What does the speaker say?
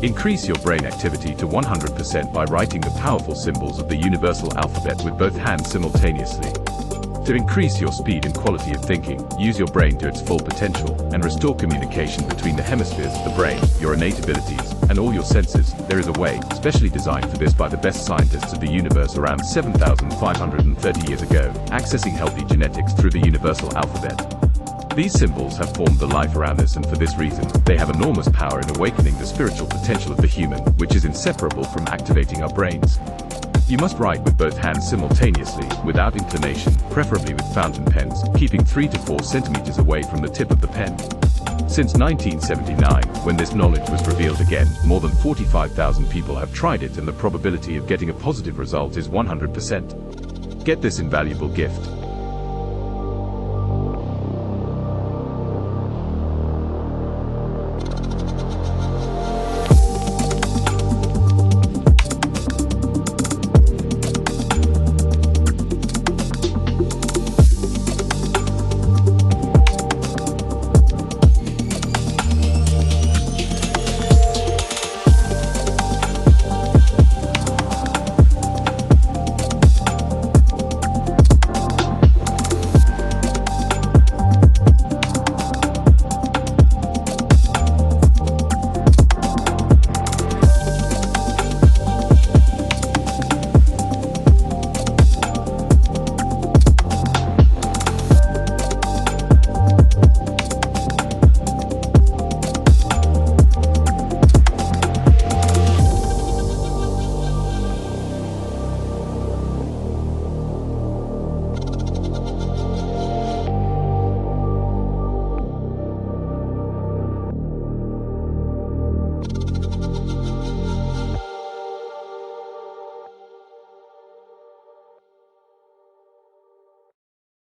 Increase your brain activity to 100% by writing the powerful symbols of the universal alphabet with both hands simultaneously. To increase your speed and quality of thinking, use your brain to its full potential and restore communication between the hemispheres of the brain, your innate abilities, and all your senses. There is a way, specially designed for this by the best scientists of the universe around 7,530 years ago, accessing healthy genetics through the universal alphabet. These symbols have formed the life around us, and for this reason, they have enormous power in awakening the spiritual potential of the human, which is inseparable from activating our brains. You must write with both hands simultaneously, without inclination, preferably with fountain pens, keeping 3 to 4 centimeters away from the tip of the pen. Since 1979, when this knowledge was revealed again, more than 45,000 people have tried it, and the probability of getting a positive result is 100%. Get this invaluable gift.